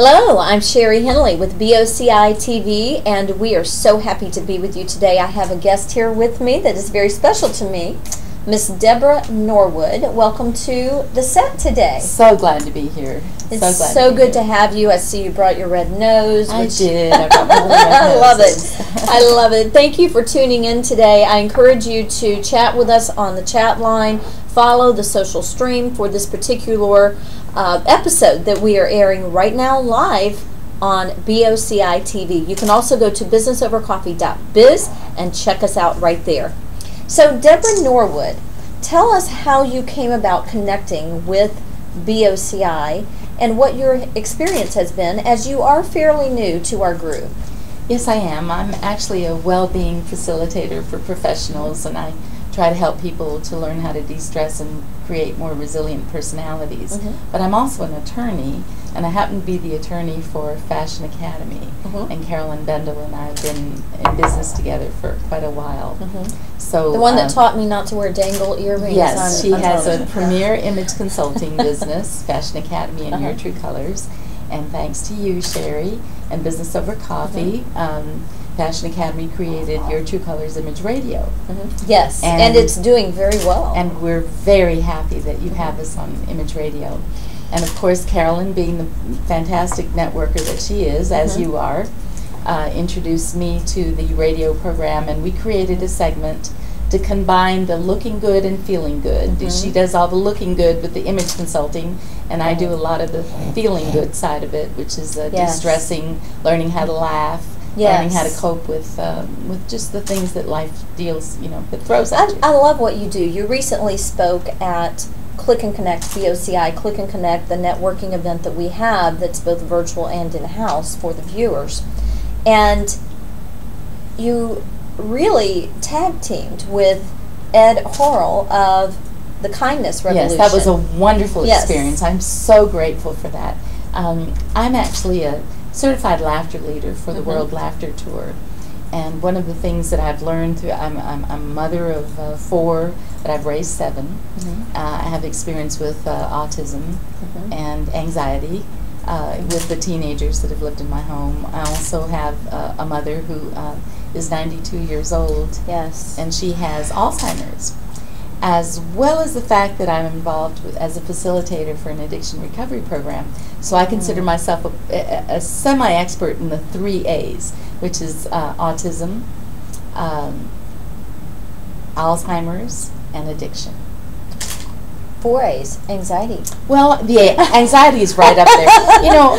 Hello, I'm Sherry Henley with BOCI TV, and we are so happy to be with you today. I have a guest here with me that is very special to me, Miss Debra Norwood. Welcome to the set today. So glad to be here. It's so good to have you. I see you brought your red nose. I did. I brought my red nose. I love it. I love it. Thank you for tuning in today. I encourage you to chat with us on the chat line. Follow the social stream for this particular episode that we are airing right now live on BOCI TV. You can also go to businessovercoffee.biz and check us out right there. So, Debra Norwood, tell us how you came about connecting with BOCI and what your experience has been, as you are fairly new to our group. Yes, I am. I'm actually a well-being facilitator for professionals, and I try to help people to learn how to de-stress and create more resilient personalities. But I'm also an attorney, and I happen to be the attorney for Fashion Academy. And Carolyn Bendel and I have been in business together for quite a while. So the one that taught me not to wear dangle earrings. Yes, she has a premier image consulting business, Fashion Academy and Your True Colors. And thanks to you, Sherry, and Business Over Coffee, Fashion Academy created Your True Colors Image Radio. Yes, and it's doing very well. And we're very happy that you have us on Image Radio. And of course, Carolyn, being the fantastic networker that she is, as you are, introduced me to the radio program, and we created a segment to combine the looking good and feeling good. She does all the looking good with the image consulting, and I do a lot of the feeling good side of it, which is de-stressing, learning how to laugh, learning how to cope with just the things that life deals, that throws at you. I love what you do. You recently spoke at Click and Connect, BOCI, Click and Connect, the networking event that we have that's both virtual and in-house for the viewers. And you really tag-teamed with Ed Horrell of the Kindness Revolution. Yes, that was a wonderful experience. I'm so grateful for that. I'm actually a certified laughter leader for the World Laughter Tour. And one of the things that I've learned through, I'm a mother of 4, but I've raised 7. I have experience with autism and anxiety with the teenagers that have lived in my home. I also have a mother who is 92 years old. Yes. And she has Alzheimer's, as well as the fact that I'm involved as a facilitator for an addiction recovery program. So I consider myself a semi-expert in the 3 A's, which is autism, Alzheimer's, and addiction. 4 A's, anxiety. Well, the anxiety is right up there.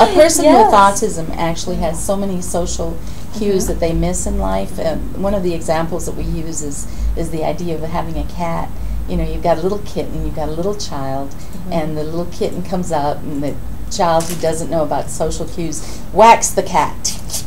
A person with autism actually has so many social cues that they miss in life. One of the examples that we use is the idea of having a cat. You've got a little kitten, you've got a little child, and the little kitten comes up, and the child who doesn't know about social cues whacks the cat.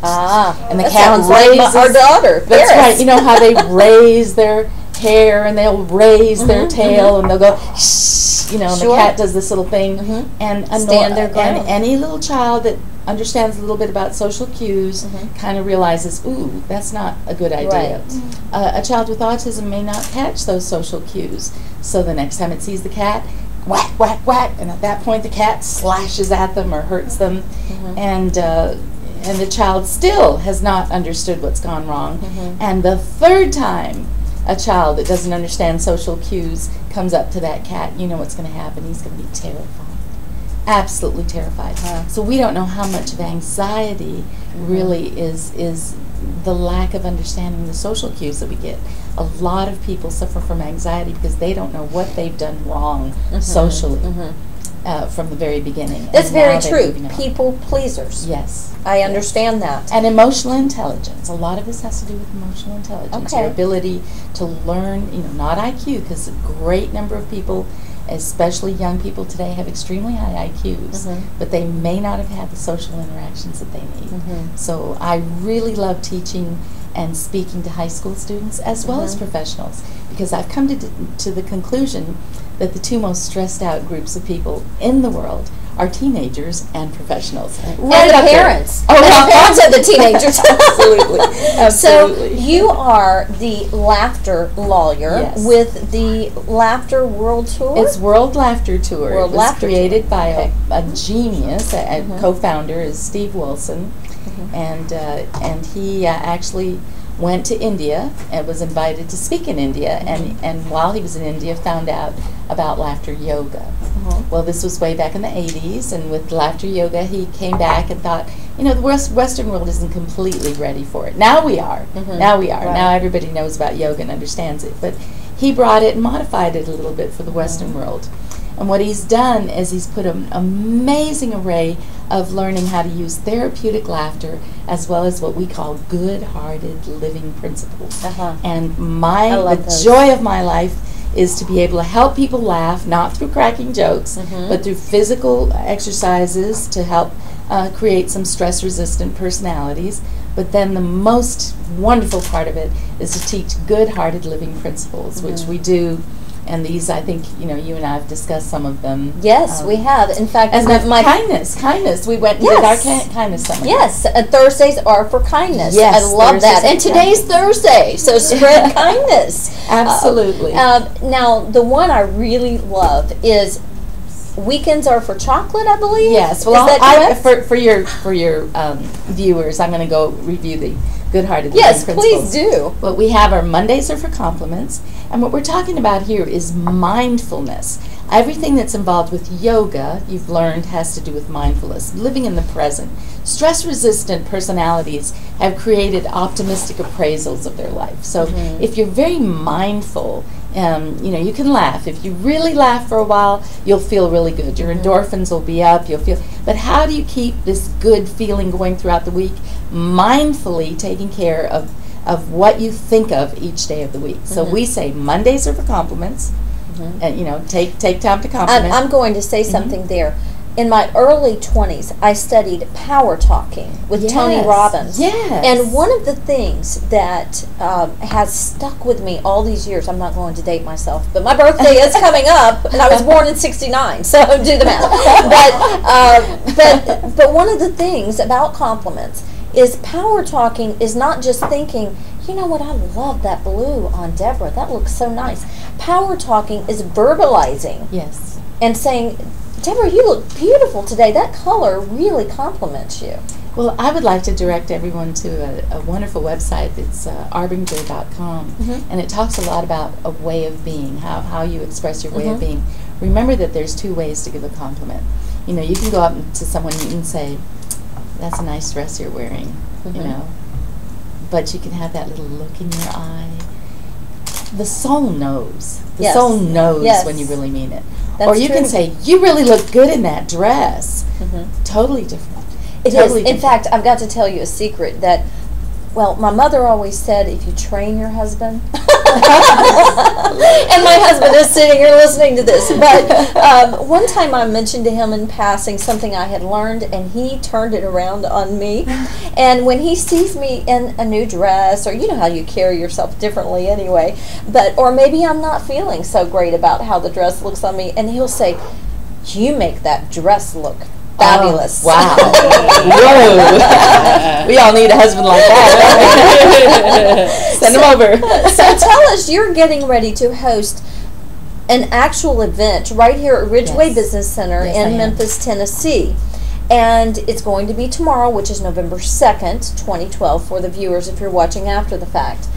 And the cat raises. Like our daughter. That's right. You know how they raise their hair and they'll raise their tail and they'll go shh, and the cat does this little thing and stand their ground. And any little child that understands a little bit about social cues kind of realizes, ooh, that's not a good idea. A child with autism may not catch those social cues, so the next time it sees the cat, whack, whack, whack, and at that point the cat slashes at them or hurts them, and the child still has not understood what's gone wrong. And the third time a child that doesn't understand social cues comes up to that cat, you know what's going to happen. He's going to be terrified, absolutely terrified. So we don't know how much of anxiety really is the lack of understanding the social cues that we get. A lot of people suffer from anxiety because they don't know what they've done wrong socially from the very beginning. That's very true. People pleasers. Yes. I understand that. And emotional intelligence. A lot of this has to do with emotional intelligence. Your ability to learn, not IQ, because a great number of people, especially young people today, have extremely high IQs, but they may not have had the social interactions that they need. So I really love teaching and speaking to high school students as well as professionals, because I've come to the conclusion that the 2 most stressed out groups of people in the world are teenagers and professionals. Right, and the parents. Oh, and the parents of the teenagers. Absolutely. So Absolutely. you are the laughter lawyer Yes. with the Laughter World Tour? It's World Laughter Tour. World It was Laughter created Tour. by Okay. a genius. A co-founder is Steve Wilson, and he actually went to India and was invited to speak in India, and while he was in India found out about laughter yoga. Well, this was way back in the 80s, and with laughter yoga he came back and thought, you know, the Western world isn't completely ready for it. Now we are. Now we are. Right. Now everybody knows about yoga and understands it. But he brought it and modified it a little bit for the Western world. And what he's done is he's put an amazing array of learning how to use therapeutic laughter as well as what we call good-hearted living principles. And the joy of my life is to be able to help people laugh, not through cracking jokes, but through physical exercises to help create some stress-resistant personalities. But then the most wonderful part of it is to teach good-hearted living principles, which we do. And these, I think, you know, you and I have discussed some of them. Yes, we have. In fact, and kindness. We went and did our kindness seminar. Yes, and Thursdays are for kindness. Yes, I love that. And today's Thursday, so spread kindness. Absolutely. Now, the one I really love is weekends are for chocolate, I believe. Yes. Well, is that correct? for your viewers, I'm going to go review the good-hearted living Yes, principles. please do. But we have our Mondays are for compliments, and what we're talking about here is mindfulness. Everything that's involved with yoga, you've learned, has to do with mindfulness, living in the present. Stress-resistant personalities have created optimistic appraisals of their life. So if you're very mindful, you know, you can laugh. If you really laugh for a while, you'll feel really good. Your endorphins will be up. You'll feel. But how do you keep this good feeling going throughout the week? Mindfully taking care of what you think of each day of the week. So we say Mondays are for compliments. And, you know, take time to compliment. I'm going to say something there. In my early 20s, I studied power talking with Tony Robbins. Yes. And one of the things that has stuck with me all these years, I'm not going to date myself, but my birthday is coming up, and I was born in '69, so do the math. But one of the things about compliments is power talking is not just thinking, you know what, I love that blue on Debra. That looks so nice. Power talking is verbalizing. Yes. And saying, Debra, you look beautiful today. That color really compliments you. Well, I would like to direct everyone to a wonderful website. It's arbinger.com, and it talks a lot about a way of being, how you express your way of being. Remember that there's two ways to give a compliment. You know, you can go up to someone and say, that's a nice dress you're wearing, you know, but you can have that little look in your eye. The soul knows. The soul knows when you really mean it. That's or you can say, you really look good in that dress. Totally different. It is. In fact, I've got to tell you a secret that, well, my mother always said, if you train your husband, and my husband is sitting here listening to this, but one time I mentioned to him in passing something I had learned, and he turned it around on me. And when he sees me in a new dress, or you know how you carry yourself differently anyway, or maybe I'm not feeling so great about how the dress looks on me, and he'll say, you make that dress look fabulous. Oh, wow. Whoa. We all need a husband like that. Send him over. So tell us, you're getting ready to host an actual event right here at Ridgeway Business Center in Memphis, Tennessee. And it's going to be tomorrow, which is November 2nd, 2012, for the viewers if you're watching after the fact.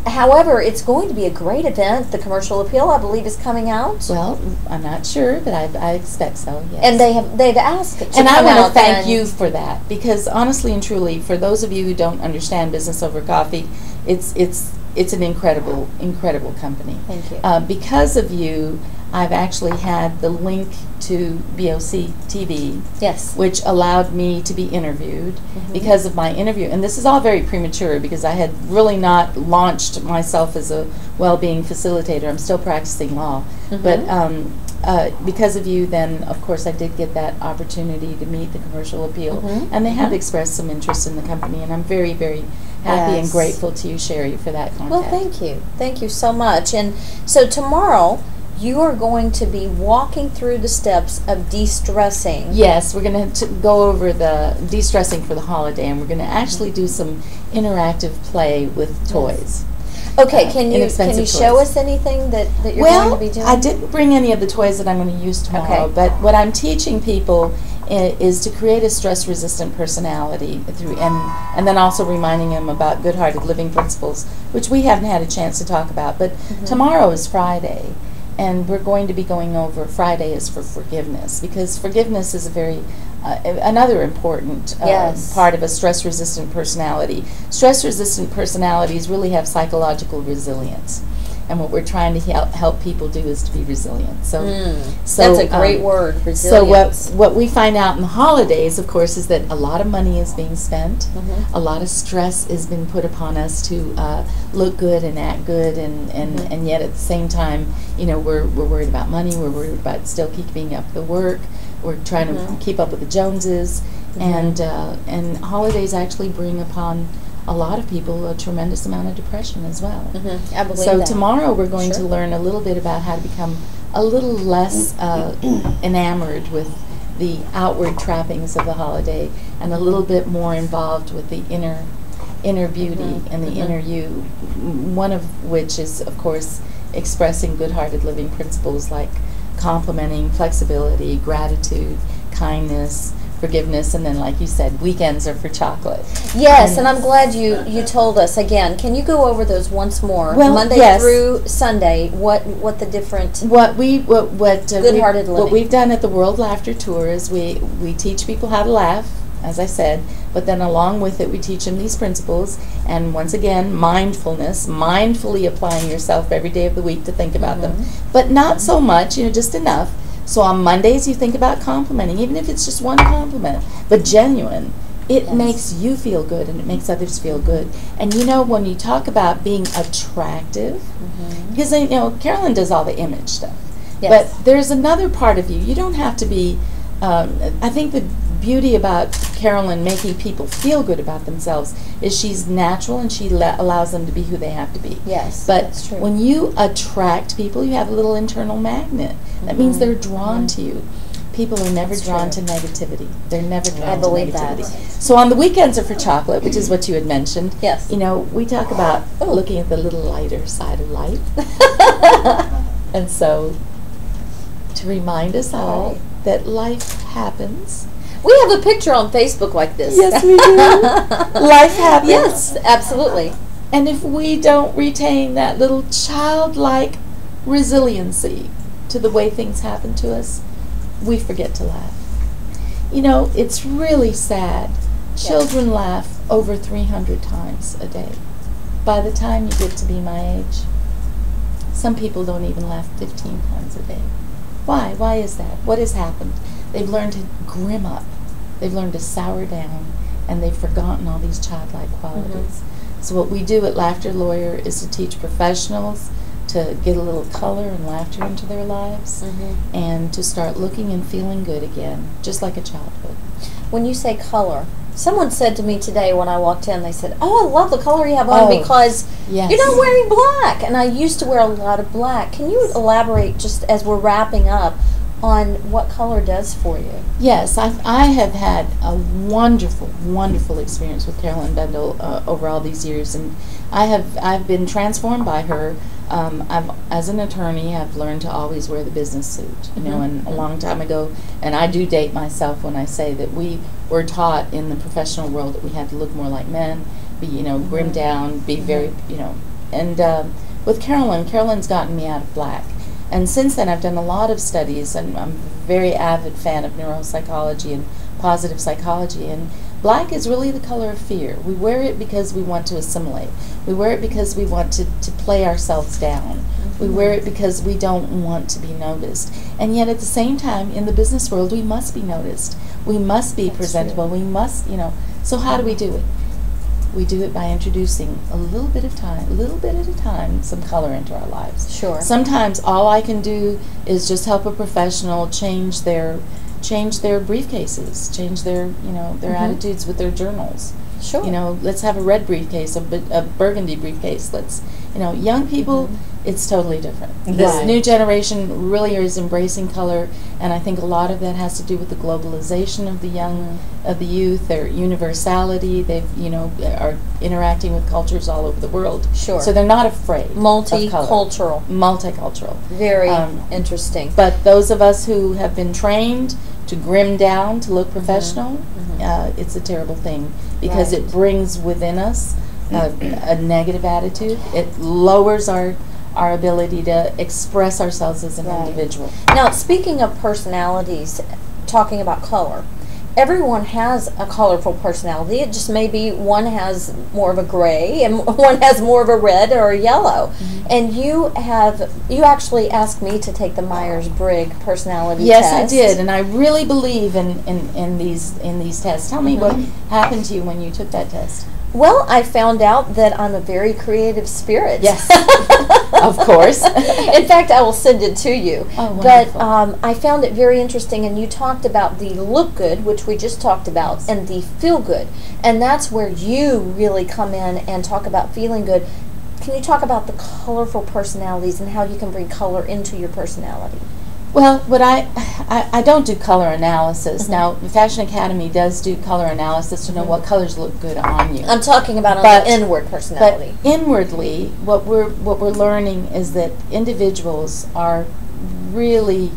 However, it's going to be a great event. The commercial appeal, I believe, is coming out. Well, I'm not sure, but I expect so, yes. And they've asked to come out. And I want to thank you for that, because honestly and truly, for those of you who don't understand business over coffee, it's an incredible company. Thank you. Because of you, I've actually had the link to BOC TV, which allowed me to be interviewed because of my interview. And this is all very premature because I had really not launched myself as a well-being facilitator. I'm still practicing law. But because of you, then, of course, I did get that opportunity to meet the commercial appeal. And they have expressed some interest in the company, and I'm very, very happy and grateful to you, Sherry, for that contact. Well, thank you. Thank you so much. And so tomorrow, you are going to be walking through the steps of de-stressing. Yes, we're going to go over the de-stressing for the holiday, and we're going to actually do some interactive play with toys. Okay, can you show us anything that you're going to be doing? I didn't bring any of the toys that I'm going to use tomorrow, Okay. but what I'm teaching people is to create a stress-resistant personality through, and then also reminding them about good-hearted living principles, which we haven't had a chance to talk about. But tomorrow is Friday, and we're going to be going over, Friday is for forgiveness, because forgiveness is a very another important part of a stress-resistant personality. Stress-resistant personalities really have psychological resilience, and what we're trying to help people do is to be resilient. So that's a great word, resilience. So what we find out in the holidays, of course, is that a lot of money is being spent, a lot of stress has been put upon us to look good and act good, and yet at the same time, you know, we're worried about money, we're worried about still keeping up the work, we're trying to keep up with the Joneses, and holidays actually bring upon a lot of people a tremendous amount of depression as well. I believe so that. tomorrow we're going to learn a little bit about how to become a little less enamored with the outward trappings of the holiday, and a little bit more involved with the inner beauty and the inner you, one of which is, of course, expressing good-hearted living principles like complimenting, flexibility, gratitude, kindness, forgiveness, and then, like you said, weekends are for chocolate. Yes, and I'm glad you told us again. Can you go over those once more? Well, Monday through Sunday, what the different good-hearted living. What we've done at the World Laughter Tour is we teach people how to laugh, as I said, but then along with it we teach them these principles, and once again, mindfulness, mindfully applying yourself every day of the week to think about them, but not so much, you know, just enough. So on Mondays you think about complimenting, even if it's just one compliment, but genuine. It makes you feel good, and it makes others feel good. And you know, when you talk about being attractive, because you know, Carolyn does all the image stuff, but there's another part of you. You don't have to be, I think the beauty about Carolyn making people feel good about themselves is she's natural, and she allows them to be who they have to be. Yes, but that's true. When you attract people, you have a little internal magnet. That means they're drawn to you. People are never drawn to negativity. They're never drawn to negativity. So on the weekends are for chocolate, which is what you had mentioned. Yes. You know, we talk about looking at the little lighter side of life. And so, to remind us all that life happens. We have a picture on Facebook like this. Yes, we do. Life happens. Yes, absolutely. And if we don't retain that little childlike resiliency to the way things happen to us, we forget to laugh. You know, it's really sad. Children laugh over 300 times a day. By the time you get to be my age, some people don't even laugh 15 times a day. Why? Why is that? What has happened? They've learned to grim up. They've learned to sour down, and they've forgotten all these childlike qualities. So what we do at Laughter Lawyer is to teach professionals to get a little color and laughter into their lives, and to start looking and feeling good again, just like a childhood. When you say color, someone said to me today when I walked in, they said, "Oh, I love the color you have on because you're not wearing black." And I used to wear a lot of black. Can you elaborate, just as we're wrapping up, on what color does for you? Yes, I have had a wonderful, wonderful experience with Carolyn Bendel over all these years, and I've been transformed by her. As an attorney, I've learned to always wear the business suit, you know, and a long time ago, and I do date myself when I say that we were taught in the professional world that we had to look more like men, be, you know, grim down, be very, you know, and with Carolyn's gotten me out of black. And since then, I've done a lot of studies, and I'm a very avid fan of neuropsychology and positive psychology, and black is really the color of fear. We wear it because we want to assimilate. We wear it because we want to play ourselves down. We wear it because we don't want to be noticed. And yet at the same time, in the business world, we must be noticed. We must be presentable. We must, you know. So how do we do it? We do it by introducing a little bit at a time, some color into our lives. Sure. Sometimes all I can do is just help a professional change their briefcases, change their, you know, their attitudes with their journals. Sure. You know, let's have a red briefcase, a burgundy briefcase. Let's, you know, young people, it's totally different. This new generation really is embracing color, and I think a lot of that has to do with the globalization of the young, of the youth, their universality. They've, are interacting with cultures all over the world. Sure. So they're not afraid. Multicultural. Multicultural. Very interesting. But those of us who have been trained to grim down, to look professional, it's a terrible thing, because it brings within us a negative attitude. It lowers our ability to express ourselves as an individual. Now, speaking of personalities, talking about color, everyone has a colorful personality. It just may be one has more of a gray and one has more of a red or a yellow. And you actually asked me to take the Myers-Briggs personality test. Yes, I did, and I really believe in these tests. Tell me what happened to you when you took that test. Well, I found out that I'm a very creative spirit. Yes, of course. In fact, I will send it to you. Oh, but I found it very interesting, and you talked about the look good, which we just talked about, and the feel good. And that's where you really come in and talk about feeling good. Can you talk about the colorful personalities and how you can bring color into your personality? Well, what I don't do color analysis. Now, Fashion Academy does do color analysis to know what colors look good on you. I'm talking about on the inward personality. But inwardly, what we're learning is that individuals are really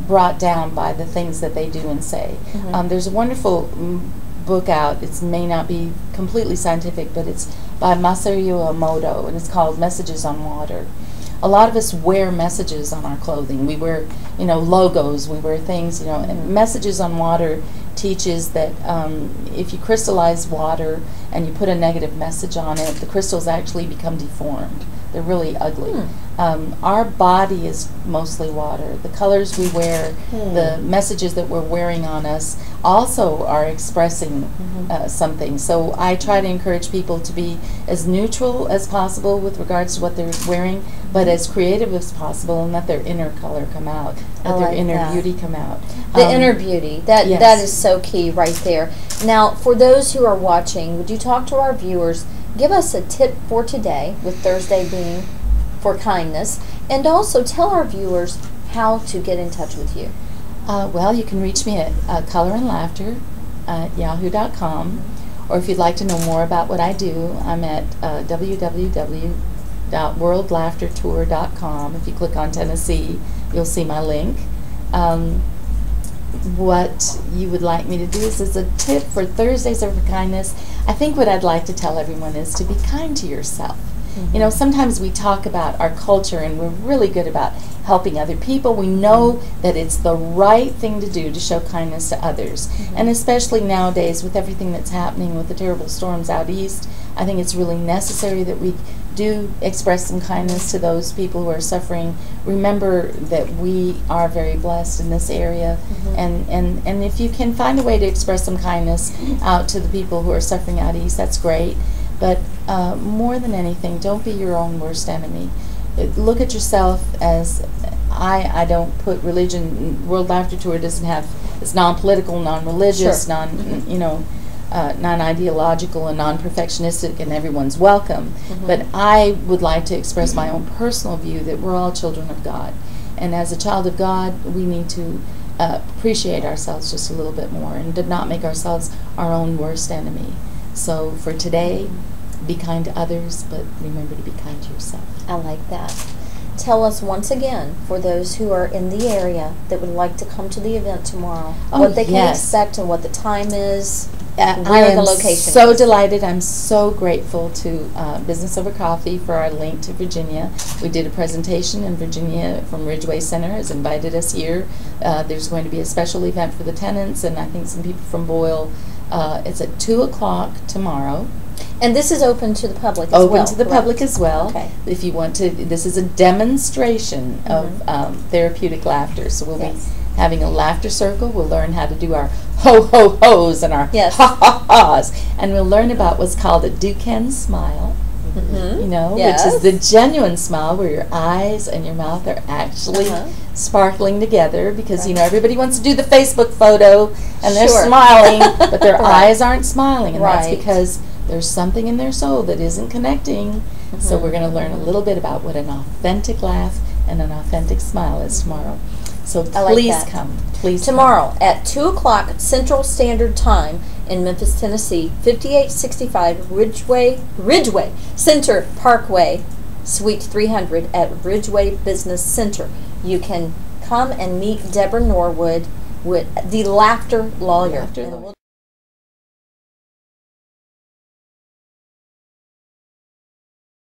brought down by the things that they do and say. There's a wonderful book out. It may not be completely scientific, but it's by Masaru Emoto, and it's called Messages on Water. A lot of us wear messages on our clothing. We wear, logos. We wear things, And Messages on Water teaches that if you crystallize water and you put a negative message on it, the crystals actually become deformed. They're really ugly. Our body is mostly water. The colors we wear, the messages that we're wearing on us also are expressing something. So I try to encourage people to be as neutral as possible with regards to what they're wearing, but as creative as possible, and let their inner color come out, let their inner beauty come out. The inner beauty, that is so key right there. Now, for those who are watching, would you talk to our viewers, give us a tip for today, with Thursday being for kindness, and also tell our viewers how to get in touch with you. Well, you can reach me at coloranddlaughter@yahoo.com, or if you'd like to know more about what I do, I'm at www.worldlaughtertour.com. If you click on Tennessee, you'll see my link. What you would like me to do is, as a tip for Thursdays Over Kindness, I think what I'd like to tell everyone is to be kind to yourself. Sometimes we talk about our culture, and we're really good about helping other people. We know that it's the right thing to do to show kindness to others. And especially nowadays with everything that's happening with the terrible storms out east, I think it's really necessary that we do express some kindness to those people who are suffering. Remember that we are very blessed in this area, and if you can find a way to express some kindness out to the people who are suffering out east, that's great. But more than anything, don't be your own worst enemy. Look at yourself as, I don't put religion, World Laughter Tour doesn't have, it's non-political, non-religious, non-ideological and non-perfectionistic, and everyone's welcome. But I would like to express my own personal view that we're all children of God. And as a child of God, we need to appreciate ourselves just a little bit more, and to not make ourselves our own worst enemy. So for today, be kind to others, but remember to be kind to yourself. I like that. Tell us once again, for those who are in the area that would like to come to the event tomorrow, what they can expect and what the time is, where the location so is. Delighted. I'm so grateful to Business Over Coffee for our link to Virginia. We did a presentation in Virginia from Ridgeway Center, has invited us here. There's going to be a special event for the tenants, and I think some people from Boyle. It's at 2 o'clock tomorrow. And this is open to the public as well? Open to the public as well. Okay. If you want to, this is a demonstration of therapeutic laughter. So we'll be having a laughter circle. We'll learn how to do our ho-ho-hos and our ha-ha-has. And we'll learn about what's called a Duquesne smile. Which is the genuine smile where your eyes and your mouth are actually sparkling together, because everybody wants to do the Facebook photo and they're smiling, but their eyes aren't smiling, and that's because there's something in their soul that isn't connecting So we're going to learn a little bit about what an authentic laugh and an authentic smile is tomorrow. So please come. Please tomorrow at 2 o'clock Central Standard Time in Memphis, Tennessee, 5865 Ridgeway Center Parkway, Suite 300 at Ridgeway Business Center. You can come and meet Debra Norwood, with the Laughter Lawyer.